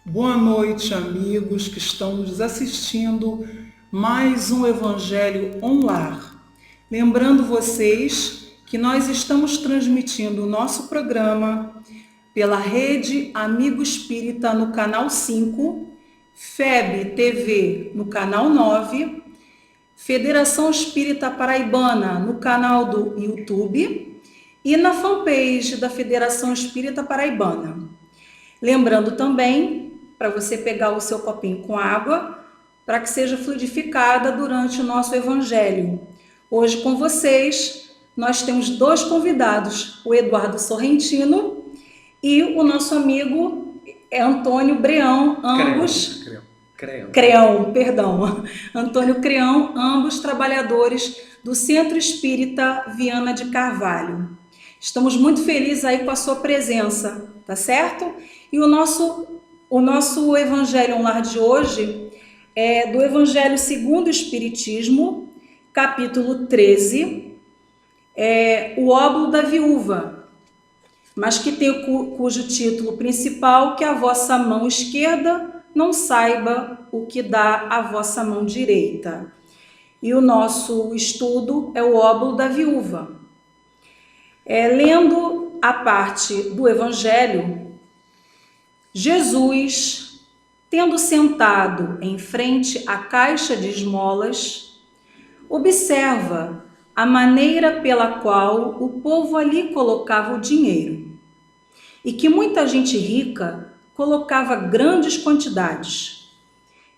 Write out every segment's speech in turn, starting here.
Boa noite, amigos que estão nos assistindo. Mais um Evangelho online. Lembrando vocês que nós estamos transmitindo o nosso programa pela Rede Amigo Espírita no canal 5, FEB TV no canal 9, Federação Espírita Paraibana no canal do YouTube e na fanpage da Federação Espírita Paraibana. Lembrando também para você pegar o seu copinho com água, para que seja fluidificada durante o nosso Evangelho. Hoje com vocês, nós temos dois convidados, o Eduardo Sorrentino e o nosso amigo Antônio Breão, ambos... Antônio Creão, ambos trabalhadores do Centro Espírita Viana de Carvalho. Estamos muito felizes aí com a sua presença, tá certo? E o nosso Evangelho Online de hoje é do Evangelho segundo o Espiritismo, capítulo 13, o óbolo da viúva, mas que tem cujo título principal, que a vossa mão esquerda não saiba o que dá a vossa mão direita. E o nosso estudo é o óbolo da viúva. Lendo a parte do Evangelho, Jesus, tendo sentado em frente à caixa de esmolas, observa a maneira pela qual o povo ali colocava o dinheiro, e que muita gente rica colocava grandes quantidades.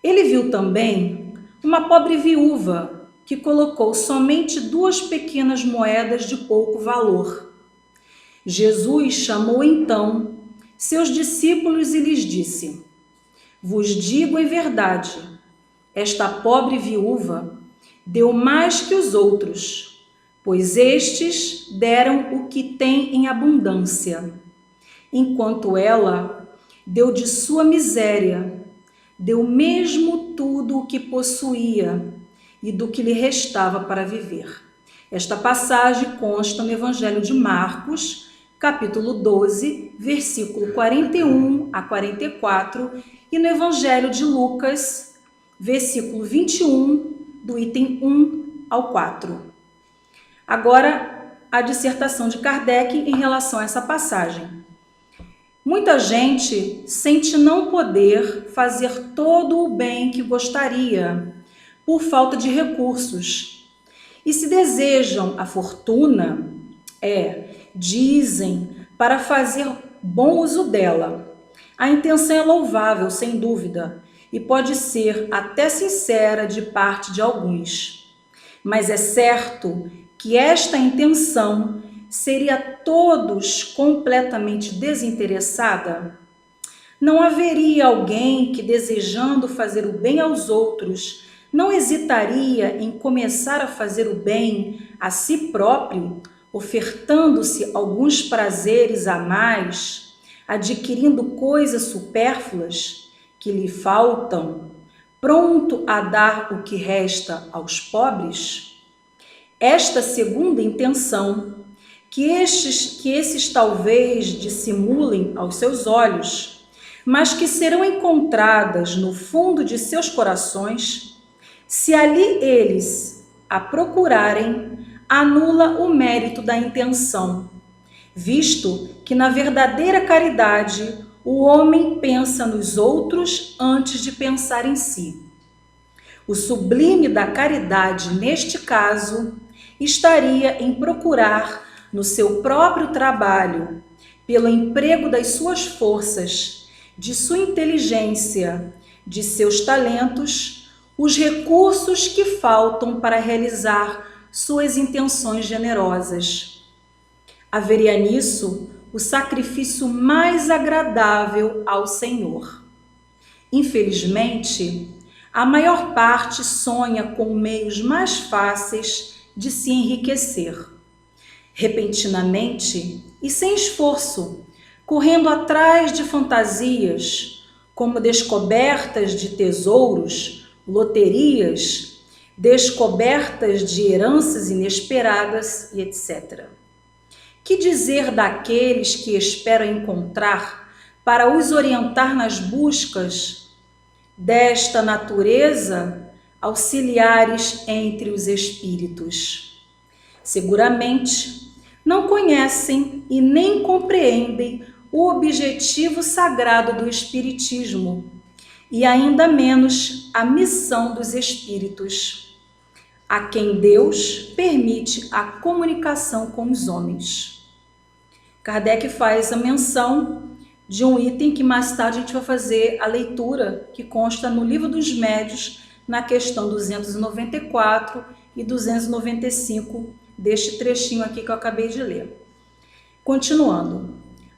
Ele viu também uma pobre viúva que colocou somente 2 pequenas moedas de pouco valor. Jesus chamou então seus discípulos e lhes disse: vos digo em verdade, esta pobre viúva deu mais que os outros, pois estes deram o que têm em abundância, enquanto ela deu de sua miséria, deu mesmo tudo o que possuía e do que lhe restava para viver. Esta passagem consta no Evangelho de Marcos, capítulo 12, versículo 41 a 44, e no Evangelho de Lucas, versículo 21, do item 1 ao 4. Agora, a dissertação de Kardec em relação a essa passagem. Muita gente sente não poder fazer todo o bem que gostaria, por falta de recursos. E se desejam a fortuna, dizem, para fazer bom uso dela. A intenção é louvável, sem dúvida, e pode ser até sincera de parte de alguns. Mas é certo que esta intenção seria a todos completamente desinteressada? Não haveria alguém que, desejando fazer o bem aos outros, não hesitaria em começar a fazer o bem a si próprio, ofertando-se alguns prazeres a mais, adquirindo coisas supérfluas que lhe faltam, pronto a dar o que resta aos pobres? Esta segunda intenção, que esses talvez dissimulem aos seus olhos, mas que serão encontradas no fundo de seus corações, se ali eles a procurarem, anula o mérito da intenção, visto que na verdadeira caridade o homem pensa nos outros antes de pensar em si. O sublime da caridade, neste caso, estaria em procurar no seu próprio trabalho, pelo emprego das suas forças, de sua inteligência, de seus talentos, os recursos que faltam para realizar suas intenções generosas. Haveria nisso o sacrifício mais agradável ao Senhor. Infelizmente, a maior parte sonha com meios mais fáceis de se enriquecer. Repentinamente e sem esforço, correndo atrás de fantasias, como descobertas de tesouros, loterias, descobertas de heranças inesperadas e etc. Que dizer daqueles que esperam encontrar, para os orientar nas buscas desta natureza, auxiliares entre os espíritos. Seguramente não conhecem e nem compreendem o objetivo sagrado do Espiritismo e ainda menos a missão dos espíritos, a quem Deus permite a comunicação com os homens. Kardec faz a menção de um item que mais tarde a gente vai fazer a leitura, que consta no Livro dos Médiuns, na questão 294 e 295 deste trechinho aqui que eu acabei de ler. Continuando.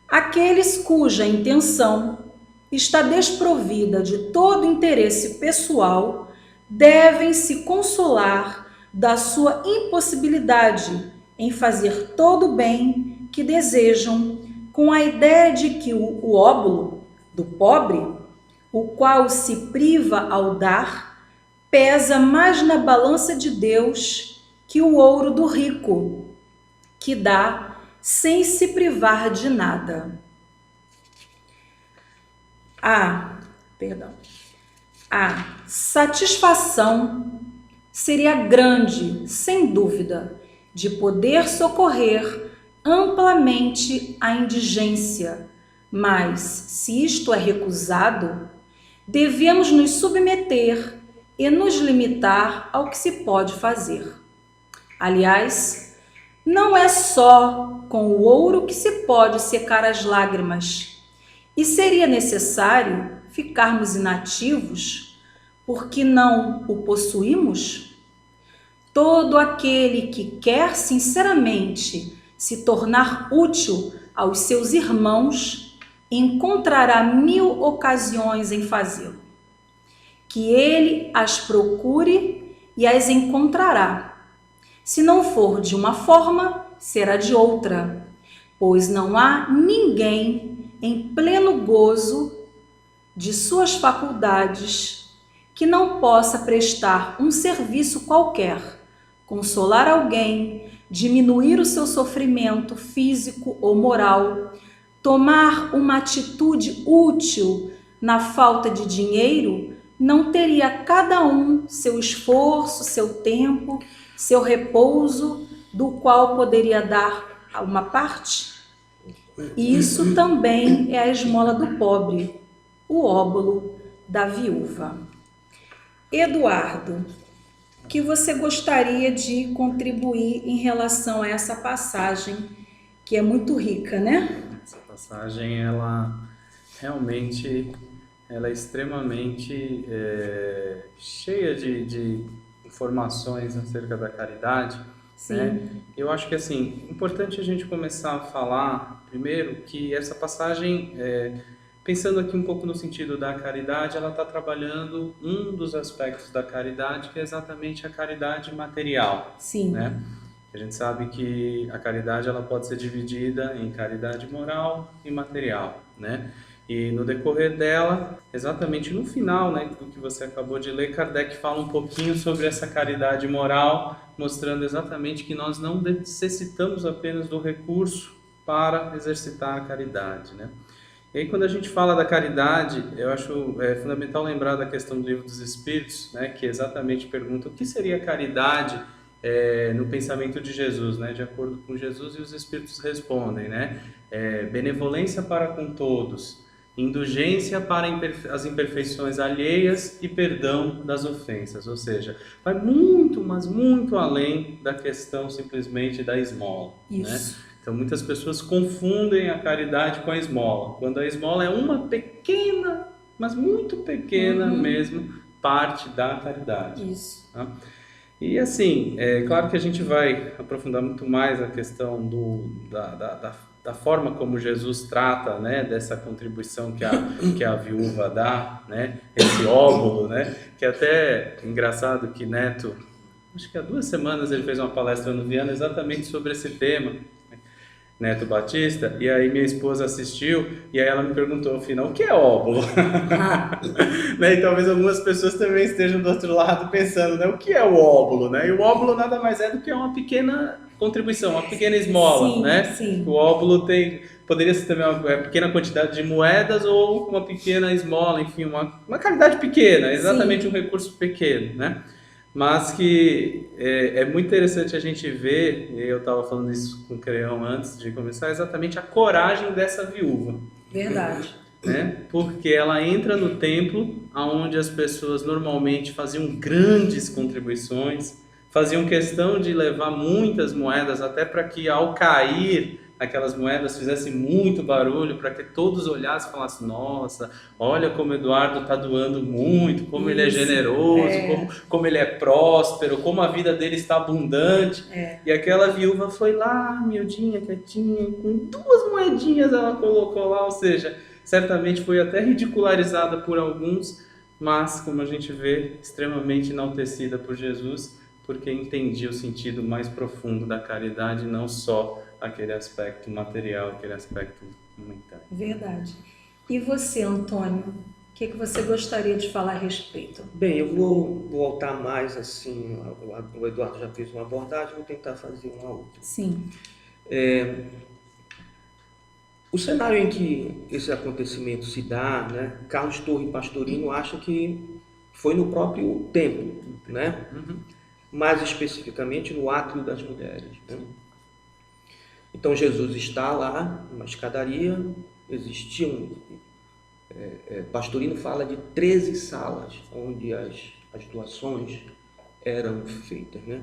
Aqueles cuja intenção está desprovida de todo interesse pessoal devem se consolar da sua impossibilidade em fazer todo o bem que desejam, com a ideia de que o óbolo do pobre, o qual se priva ao dar, pesa mais na balança de Deus que o ouro do rico, que dá sem se privar de nada. A satisfação seria grande, sem dúvida, de poder socorrer amplamente a indigência, mas, se isto é recusado, devemos nos submeter e nos limitar ao que se pode fazer. Aliás, não é só com o ouro que se pode secar as lágrimas, e seria necessário ficarmos inativos porque não o possuímos? Todo aquele que quer sinceramente se tornar útil aos seus irmãos encontrará 1000 ocasiões em fazê-lo. Que ele as procure e as encontrará. Se não for de uma forma, será de outra, pois não há ninguém em pleno gozo de suas faculdades que não possa prestar um serviço qualquer, consolar alguém, diminuir o seu sofrimento físico ou moral, tomar uma atitude útil na falta de dinheiro, não teria cada um seu esforço, seu tempo, seu repouso, do qual poderia dar uma parte? Isso também é a esmola do pobre, o óbolo da viúva. Eduardo, o que você gostaria de contribuir em relação a essa passagem, que é muito rica, né? Essa passagem, ela realmente ela é extremamente cheia de informações acerca da caridade. Sim. Né? Eu acho que assim, importante a gente começar a falar primeiro que essa passagem, pensando aqui um pouco no sentido da caridade, ela está trabalhando um dos aspectos da caridade, que é exatamente a caridade material. Sim. Né? A gente sabe que a caridade ela pode ser dividida em caridade moral e material, né? E no decorrer dela, exatamente no final, né, do que você acabou de ler, Kardec fala um pouquinho sobre essa caridade moral, mostrando exatamente que nós não necessitamos apenas do recurso para exercitar a caridade, né? E aí, quando a gente fala da caridade, eu acho fundamental lembrar da questão do Livro dos Espíritos, né, que exatamente pergunta o que seria a caridade no pensamento de Jesus, né, de acordo com Jesus, e os Espíritos respondem, né, benevolência para com todos, indulgência para as imperfeições alheias e perdão das ofensas. Ou seja, vai muito, mas muito além da questão simplesmente da esmola. Isso. Né? Então muitas pessoas confundem a caridade com a esmola, quando a esmola é uma pequena, mas muito pequena mesmo, parte da caridade. Isso. Tá? E assim, é claro que a gente vai aprofundar muito mais a questão da forma como Jesus trata, né, dessa contribuição que a viúva dá, né, esse óbolo, né, que é até engraçado que Neto, acho que há 2 semanas ele fez uma palestra no Viana exatamente sobre esse tema. Neto Batista, e aí minha esposa assistiu, e aí ela me perguntou no final, o que é óbolo? Né? E talvez algumas pessoas também estejam do outro lado pensando, né? O que é o óbolo? Né? E o óbolo nada mais é do que uma pequena contribuição, uma pequena esmola, Sim, né? sim. O óbolo poderia ser também uma pequena quantidade de moedas ou uma pequena esmola, enfim, uma caridade pequena, exatamente um recurso pequeno, né? Mas que é muito interessante a gente ver, e eu estava falando isso com o Creão antes de começar, exatamente a coragem dessa viúva, Verdade. né? Porque ela entra no templo, onde as pessoas normalmente faziam grandes contribuições, faziam questão de levar muitas moedas, até para que ao cair aquelas moedas fizessem muito barulho, para que todos olhassem e falassem, nossa, olha como Eduardo está doando muito, como ele é generoso, como ele é próspero, como a vida dele está abundante. E aquela viúva foi lá, miudinha, quietinha, com 2 moedinhas ela colocou lá, ou seja, certamente foi até ridicularizada por alguns, mas, como a gente vê, extremamente enaltecida por Jesus, porque entendia o sentido mais profundo da caridade, não só aquele aspecto material, aquele aspecto momentâneo. Verdade. E você, Antônio, o que você gostaria de falar a respeito? Bem, eu vou voltar mais assim, o Eduardo já fez uma abordagem, vou tentar fazer uma outra. Sim. O cenário em que esse acontecimento se dá, né, Carlos Torre Pastorino acha que foi no próprio templo, né? Mais especificamente no átrio das mulheres. Né? Então Jesus está lá, numa escadaria, existiam... Pastorino fala de 13 salas onde as doações eram feitas. Né?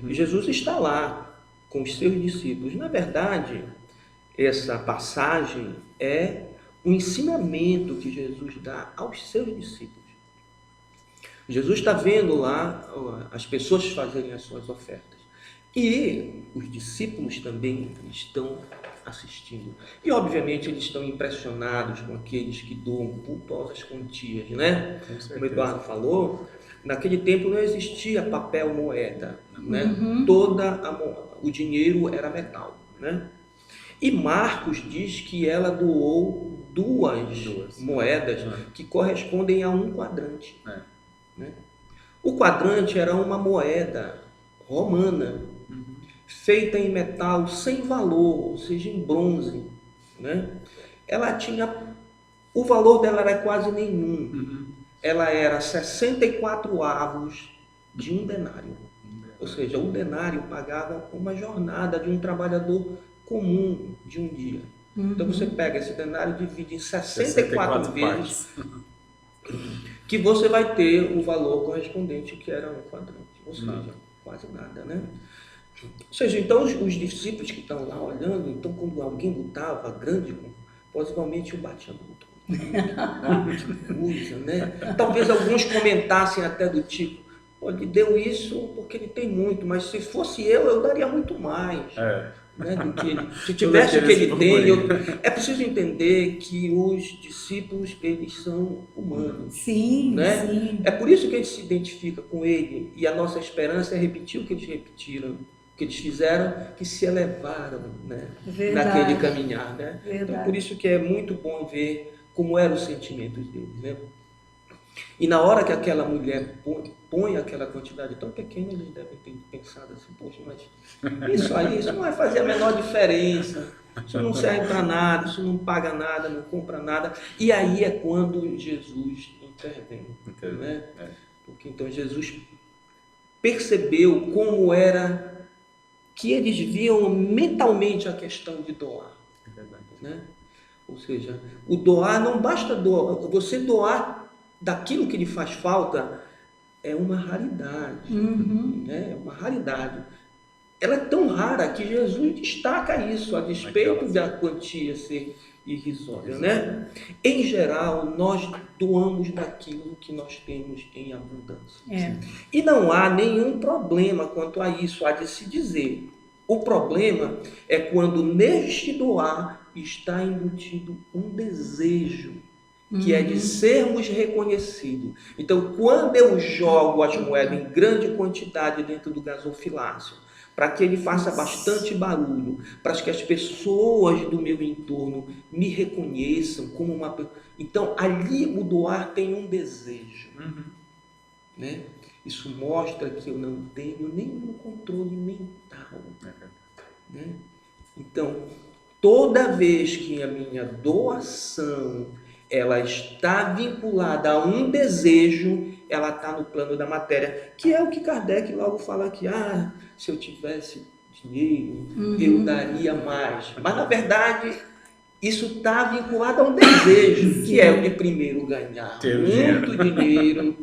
E Jesus está lá com os seus discípulos. Na verdade, essa passagem é um ensinamento que Jesus dá aos seus discípulos. Jesus está vendo lá as pessoas fazerem as suas ofertas. E os discípulos também estão assistindo. E, obviamente, eles estão impressionados com aqueles que doam vultosas quantias, né? Como o Eduardo falou, naquele tempo não existia papel moeda, né? O dinheiro era metal, né? E Marcos diz que ela doou duas moedas que correspondem a um quadrante. Né? O quadrante era uma moeda romana, feita em metal sem valor, ou seja, em bronze. Né? Ela tinha... O valor dela era quase nenhum. Ela era 64 avos de um denário. Ou seja, um denário pagava uma jornada de um trabalhador comum de um dia. Então você pega esse denário e divide em 64 vezes, que você vai ter o valor correspondente, que era um quadrante. Ou seja, quase nada, né? Ou seja, então os discípulos que estão lá olhando, então quando alguém botava grande, possivelmente o batia muito. Que coisa, né? Talvez alguns comentassem até do tipo, ele deu isso porque ele tem muito, mas se fosse eu daria muito mais. Né, do que ele, se tivesse o que ele tem. É preciso entender que os discípulos, eles são humanos. Sim, né? sim. É por isso que a gente se identifica com ele, e a nossa esperança é repetir o que eles repetiram, o que eles fizeram, que se elevaram, né? Naquele caminhar. Né? Então, por isso que é muito bom ver como eram os sentimentos deles. Né? E na hora que aquela mulher põe aquela quantidade tão pequena, eles devem ter pensado assim, poxa, mas isso não vai fazer a menor diferença, isso não serve para nada, isso não paga nada, não compra nada. E aí é quando Jesus intervém. Né? Porque então Jesus percebeu como era que eles viam mentalmente a questão de doar. Né? Ou seja, o doar não basta doar, você doar daquilo que lhe faz falta é uma raridade. Né? É uma raridade. Ela é tão rara que Jesus destaca isso, a despeito da quantia ser irrisória. Né? Em geral, nós doamos daquilo que nós temos em abundância. E não há nenhum problema quanto a isso, há de se dizer. O problema é quando neste doar está embutido um desejo, que é de sermos reconhecidos. Então, quando eu jogo as moedas em grande quantidade dentro do gasofilácio, para que ele faça bastante barulho, para que as pessoas do meu entorno me reconheçam como uma pessoa. Então, ali o doar tem um desejo. Né? Isso mostra que eu não tenho nenhum controle mental. Né? Então, toda vez que a minha doação ela está vinculada a um desejo, ela está no plano da matéria, que é o que Kardec logo fala aqui, se eu tivesse dinheiro, eu daria mais. Mas, na verdade, isso está vinculado a um desejo, que é o de primeiro ganhar muito dinheiro,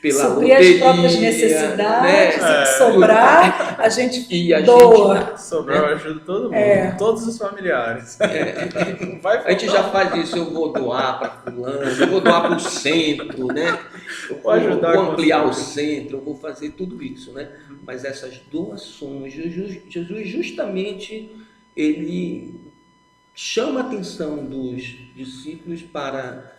pela suprir as próprias necessidades, né? sobrar, a gente doa. Sobrar, eu ajudo todo mundo, todos os familiares. A gente já faz isso, eu vou doar para fulano, eu vou doar para o centro, né? Eu vou ampliar o centro, eu vou fazer tudo isso, né? Mas essas doações, Jesus justamente, ele chama a atenção dos discípulos para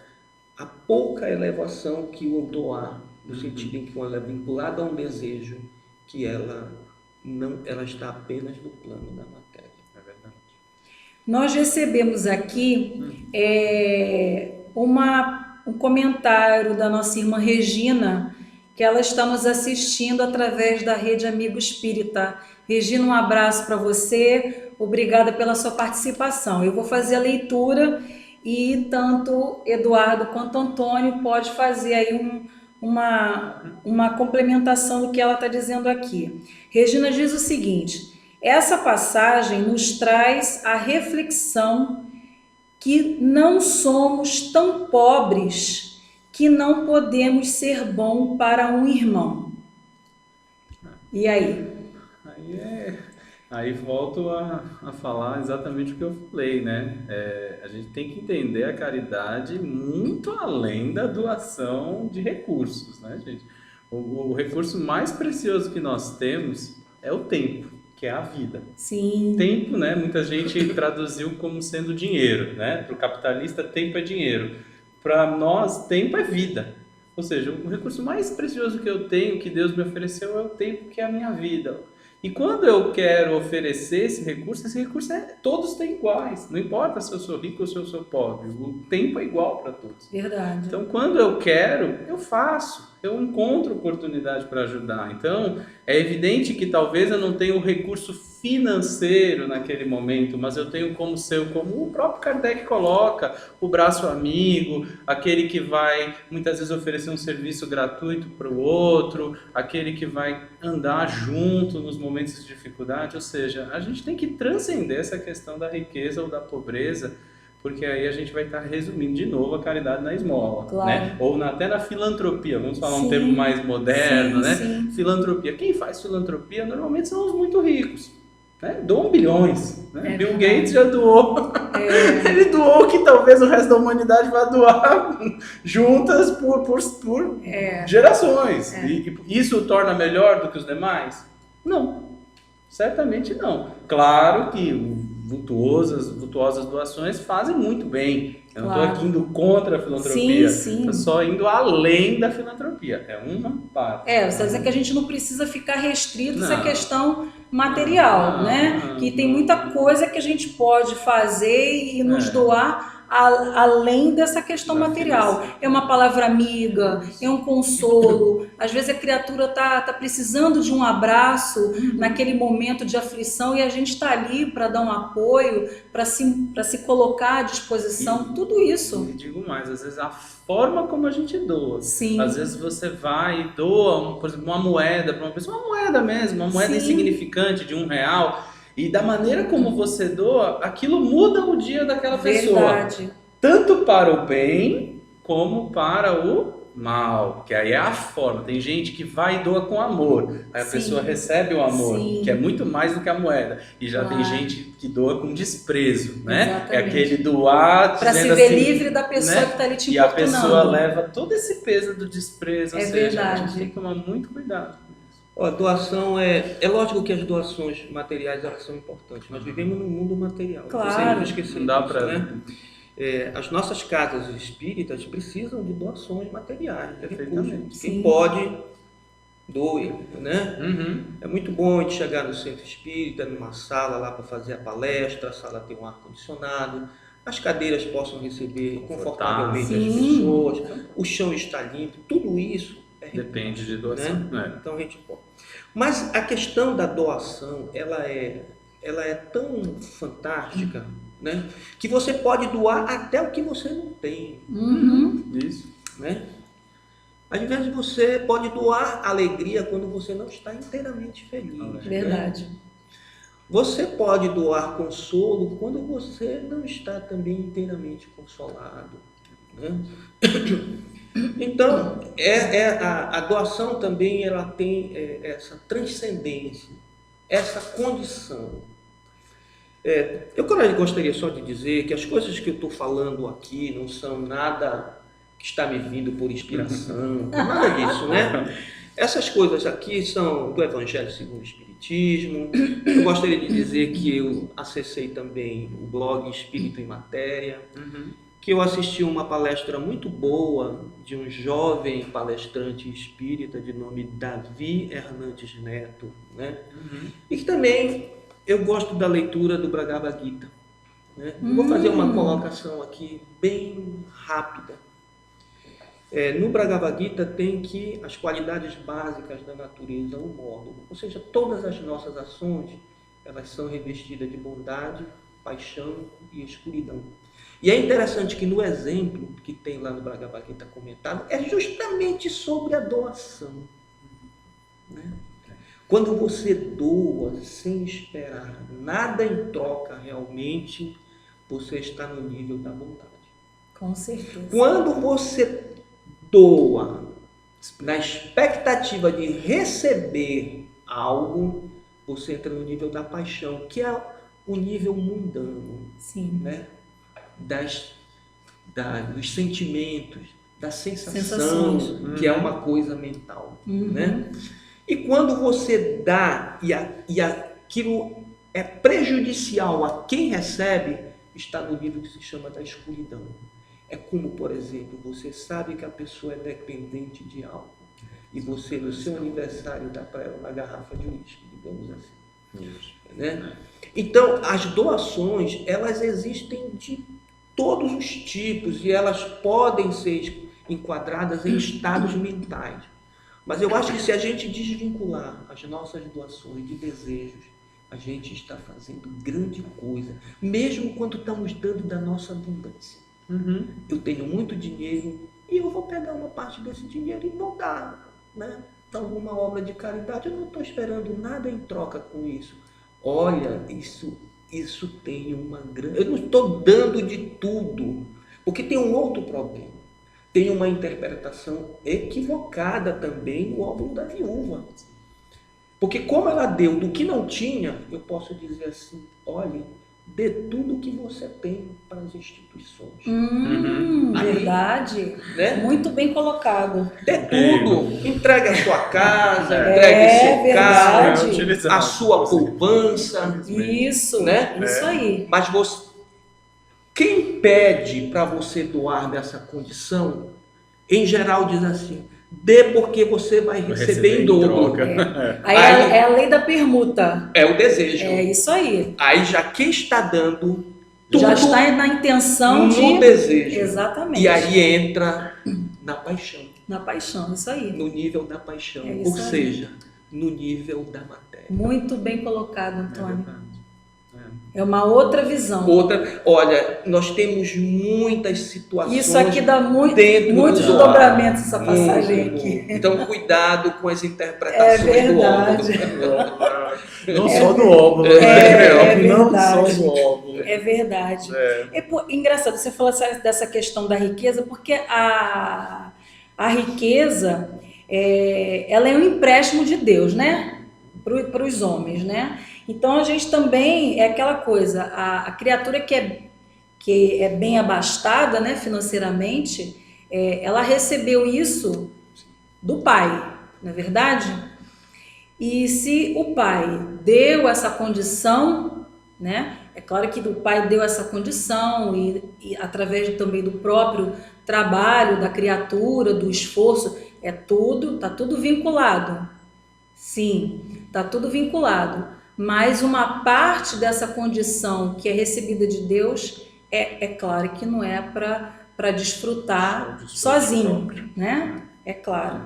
a pouca elevação que o doar, no sentido em que ela é vinculada a um desejo, que ela está apenas no plano da matéria. É verdade. Nós recebemos aqui um comentário da nossa irmã Regina, que ela está nos assistindo através da Rede Amigo Espírita. Regina, um abraço para você, obrigada pela sua participação. Eu vou fazer a leitura e tanto Eduardo quanto Antônio pode fazer aí uma complementação do que ela está dizendo aqui. Regina diz o seguinte: essa passagem nos traz a reflexão que não somos tão pobres que não podemos ser bom para um irmão. E aí? Aí volto a falar exatamente o que eu falei, né? A gente tem que entender a caridade muito além da doação de recursos, né, gente? O recurso mais precioso que nós temos é o tempo, que é a vida. Sim. Tempo, né? Muita gente traduziu como sendo dinheiro, né? Para o capitalista, tempo é dinheiro. Para nós, tempo é vida. Ou seja, o recurso mais precioso que eu tenho, que Deus me ofereceu, é o tempo, que é a minha vida. E quando eu quero oferecer esse recurso todos têm iguais. Não importa se eu sou rico ou se eu sou pobre. O tempo é igual para todos. Verdade. Então, quando eu quero, eu faço. Eu encontro oportunidade para ajudar. Então, é evidente que talvez eu não tenha o recurso financeiro naquele momento, mas eu tenho como o próprio Kardec coloca, o braço amigo, aquele que vai muitas vezes oferecer um serviço gratuito para o outro, aquele que vai andar junto nos momentos de dificuldade. Ou seja, a gente tem que transcender essa questão da riqueza ou da pobreza, porque aí a gente vai estar resumindo de novo a caridade na esmola, claro, né? Ou até na filantropia, vamos falar um termo mais moderno, né? Sim. Filantropia. Quem faz filantropia normalmente são os muito ricos, né? Doam bilhões, né? Bill Gates já doou, ele doou que talvez o resto da humanidade vá doar juntas por gerações. E isso o torna melhor do que os demais? Não, certamente não. Claro que vultuosas doações fazem muito bem. Eu não estou aqui indo contra a filantropia, estou só indo além da filantropia. É uma parte. Você está dizendo que a gente não precisa ficar restrito a essa questão material, né? Que tem muita coisa que a gente pode fazer e nos doar além dessa questão material. É uma palavra amiga, é um consolo. Às vezes a criatura tá precisando de um abraço naquele momento de aflição e a gente está ali para dar um apoio, para se colocar à disposição, tudo isso. E digo mais, às vezes a forma como a gente doa. Sim. Às vezes você vai e doa, por exemplo, uma moeda para uma pessoa, uma moeda mesmo, uma moeda insignificante de R$1, e da maneira como você doa, aquilo muda o dia daquela pessoa. Verdade. Tanto para o bem como para o mal, que aí é a forma. Tem gente que vai e doa com amor, aí a pessoa recebe o amor, que é muito mais do que a moeda. E já tem gente que doa com desprezo, né? Exatamente. É aquele doar para se ver livre da pessoa, né, que está ali te importunando. E a pessoa leva todo esse peso do desprezo, ou seja, verdade. a gente tem que tomar muito cuidado. A doação é lógico que as doações materiais elas são importantes. Nós vivemos num mundo material. Claro. Não esquecer não dá disso, para, né? As nossas casas espíritas precisam de doações materiais, de recursos. Quem pode doe, né? Uhum. É muito bom a gente chegar no centro espírita, numa sala lá para fazer a palestra, a sala tem um ar-condicionado, as cadeiras possam receber confortavelmente as Sim. pessoas, o chão está limpo, tudo isso é Depende de doação. né? Então a gente pode. Mas a questão da doação, ela é tão fantástica, né? Que você pode doar até o que você não tem, Uhum. Isso. né? Às vezes você pode doar alegria quando você não está inteiramente feliz. né? Verdade. Você pode doar consolo quando você não está também inteiramente consolado. Né? Então, a doação também ela tem essa transcendência, essa condição. Eu gostaria só de dizer que as coisas que eu estou falando aqui não são nada que está me vindo por inspiração, nada disso, né? Essas coisas aqui são do Evangelho segundo o Espiritismo. Eu gostaria de dizer que eu acessei também o blog Espírito em Matéria, que eu assisti uma palestra muito boa de um jovem palestrante espírita de nome Davi Hernandes Neto, né? E que também eu gosto da leitura do Bhagavad Gita, né? Vou fazer uma colocação aqui bem rápida. No Bhagavad Gita tem que as qualidades básicas da natureza o modo, ou seja, todas as nossas ações elas são revestidas de bondade, paixão e escuridão. E é interessante que no exemplo que tem lá no Bhagavad Gita comentado é justamente sobre a doação, né? Quando você doa sem esperar nada em troca realmente, você está no nível da bondade. Com certeza. Quando você doa na expectativa de receber algo, você entra no nível da paixão, que é o nível mundano, Sim. né? Dos sentimentos, da sensação, Sensações. que é uma coisa mental, Uhum. né? E quando você dá e aquilo é prejudicial a quem recebe, está no nível que se chama da escuridão. É como, por exemplo, você sabe que a pessoa é dependente de algo e você, no seu aniversário, dá para ela uma garrafa de uísque, digamos assim. Né? Então, as doações, elas existem de todos os tipos e elas podem ser enquadradas em estados mentais. Mas eu acho que se a gente desvincular as nossas doações de desejos, a gente está fazendo grande coisa, mesmo quando estamos dando da nossa abundância. Eu tenho muito dinheiro e eu vou pegar uma parte desse dinheiro e vou dar, né, para alguma obra de caridade. Eu não estou esperando nada em troca com isso. Olha, isso tem uma grande... Eu não estou dando de tudo, porque tem um outro problema. Tem uma interpretação equivocada também no óbolo da viúva. Porque como ela deu do que não tinha, eu posso dizer assim, olha, dê tudo o que você tem para as instituições. Verdade. Né? Muito bem colocado. Dê tudo. Entregue a sua casa, É entregue seu verdade. carro, a sua poupança. Isso, Né? isso aí. Mas quem pede para você doar nessa condição, em geral diz assim, dê porque você vai receber em dobro. Aí é a lei da permuta. É o desejo. É isso aí. Aí já quem está dando tudo Já está na intenção no desejo. Exatamente. E aí entra na paixão. Na paixão, isso aí. No nível da paixão. É isso Ou aí. seja, no nível da matéria. Muito bem colocado, Antônio. É uma outra visão. Olha, nós temos muitas situações. Isso aqui dá muitos do desdobramentos, essa passagem aqui. Então, cuidado com as interpretações do verdade. óbolo. Não só do óbolo. Não só do óbolo. É verdade. Engraçado, você falou dessa questão da riqueza, porque a riqueza, ela é um empréstimo de Deus, né? Para os homens, né? Então, a gente também, é aquela coisa, a criatura que é bem abastada, né, financeiramente, ela recebeu isso do pai, não é verdade? E se o pai deu essa condição, né, é claro que o pai deu essa condição e através também do próprio trabalho da criatura, do esforço, tá tudo vinculado. Sim, está tudo vinculado. Mas uma parte dessa condição que é recebida de Deus é claro que não é para desfrutar sozinho, né? É claro.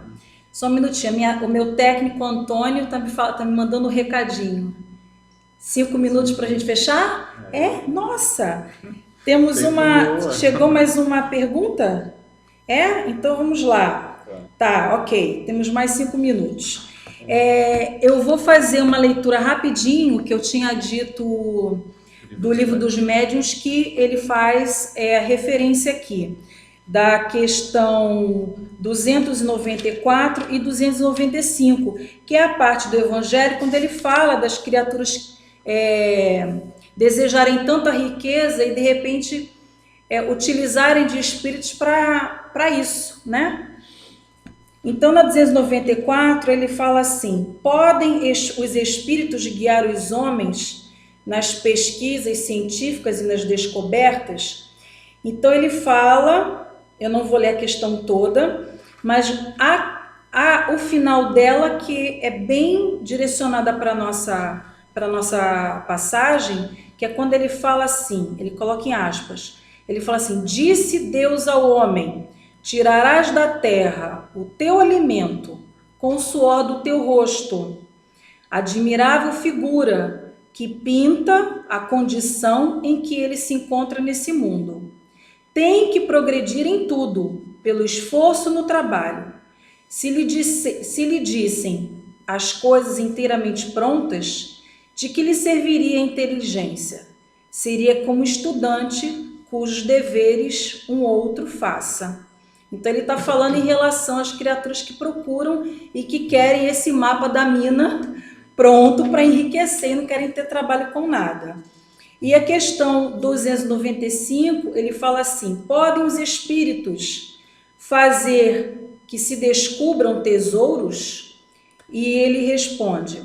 Só um minutinho, o meu técnico Antônio tá me mandando um recadinho. 5 minutos para a gente fechar? Nossa! Temos chegou mais uma pergunta? Então vamos lá. Tá, ok. Temos mais 5 minutos. Eu vou fazer uma leitura rapidinho que eu tinha dito do Livro dos Médiuns, que ele faz referência aqui da questão 294 e 295, que é a parte do Evangelho quando ele fala das criaturas desejarem tanta riqueza e de repente utilizarem de espíritos para isso, né? Então, na 294, ele fala assim: podem os espíritos guiar os homens nas pesquisas científicas e nas descobertas? Então, ele fala, eu não vou ler a questão toda, mas o final dela, que é bem direcionada para a nossa passagem, que é quando ele fala assim, ele coloca em aspas, ele fala assim: disse Deus ao homem, tirarás da terra o teu alimento com o suor do teu rosto. Admirável figura que pinta a condição em que ele se encontra nesse mundo. Tem que progredir em tudo, pelo esforço no trabalho. Se lhe dissem as coisas inteiramente prontas, de que lhe serviria a inteligência? Seria como estudante cujos deveres um outro faça. Então ele está falando em relação às criaturas que procuram e que querem esse mapa da mina pronto para enriquecer e não querem ter trabalho com nada. E a questão 295, ele fala assim: podem os espíritos fazer que se descubram tesouros? E ele responde: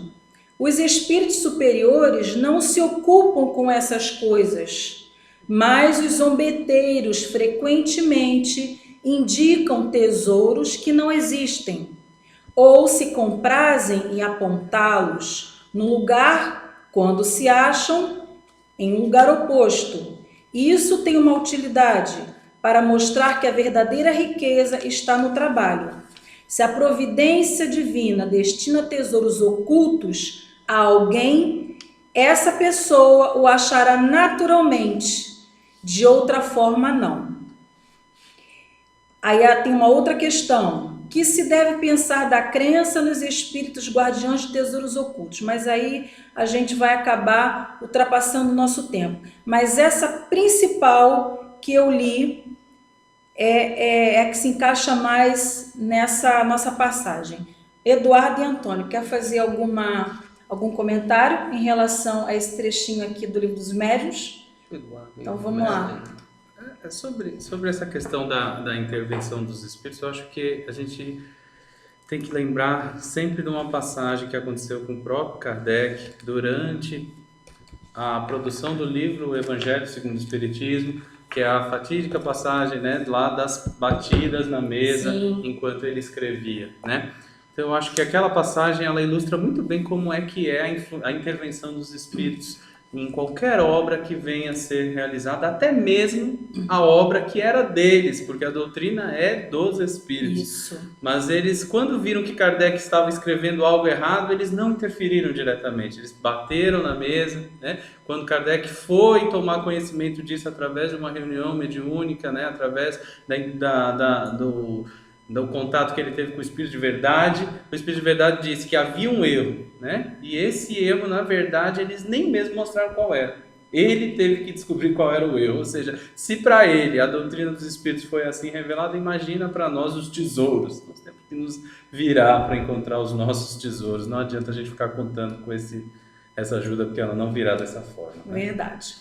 os espíritos superiores não se ocupam com essas coisas, mas os zombeteiros frequentemente indicam tesouros que não existem, ou se comprazem em apontá-los no lugar quando se acham em um lugar oposto. Isso tem uma utilidade para mostrar que a verdadeira riqueza está no trabalho. Se a providência divina destina tesouros ocultos a alguém, essa pessoa o achará naturalmente, de outra forma não. Aí tem uma outra questão, que se deve pensar da crença nos espíritos guardiães de tesouros ocultos, mas aí a gente vai acabar ultrapassando o nosso tempo. Mas essa principal que eu li é que se encaixa mais nessa nossa passagem. Eduardo e Antônio, quer fazer algum comentário em relação a esse trechinho aqui do Livro dos Médiuns? Então vamos lá. Sobre essa questão da intervenção dos espíritos, eu acho que a gente tem que lembrar sempre de uma passagem que aconteceu com o próprio Kardec durante a produção do livro O Evangelho segundo o Espiritismo, que é a fatídica passagem, né, lá das batidas na mesa. Sim. Enquanto ele escrevia, né? Então eu acho que aquela passagem ela ilustra muito bem como é que é a intervenção dos espíritos em qualquer obra que venha a ser realizada, até mesmo a obra que era deles, porque a doutrina é dos espíritos. Isso. Mas eles, quando viram que Kardec estava escrevendo algo errado, eles não interferiram diretamente, eles bateram na mesa, né? Quando Kardec foi tomar conhecimento disso através de uma reunião mediúnica, né? Através do contato que ele teve com o Espírito de Verdade, o Espírito de Verdade disse que havia um erro, né? E esse erro, na verdade, eles nem mesmo mostraram qual era. Ele teve que descobrir qual era o erro. Ou seja, se para ele a doutrina dos Espíritos foi assim revelada, imagina para nós os tesouros. Nós temos que nos virar para encontrar os nossos tesouros. Não adianta a gente ficar contando com essa ajuda, porque ela não virá dessa forma, né? Verdade.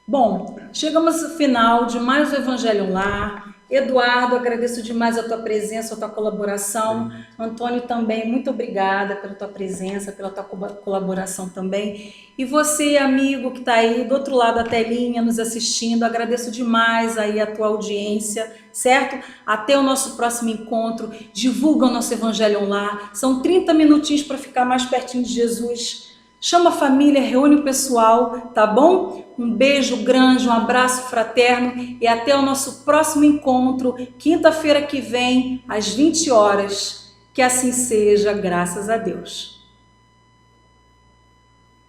Bom, chegamos ao final de mais um Evangelho no Lar. Eduardo, agradeço demais a tua presença, a tua colaboração. Antônio também, muito obrigada pela tua presença, pela tua colaboração também. E você, amigo que está aí do outro lado da telinha nos assistindo, agradeço demais aí a tua audiência, certo? Até o nosso próximo encontro. Divulga o nosso Evangelho Online. São 30 minutinhos para ficar mais pertinho de Jesus. Chama a família, reúne o pessoal, tá bom? Um beijo grande, um abraço fraterno e até o nosso próximo encontro, quinta-feira que vem, às 20 horas. Que assim seja, graças a Deus.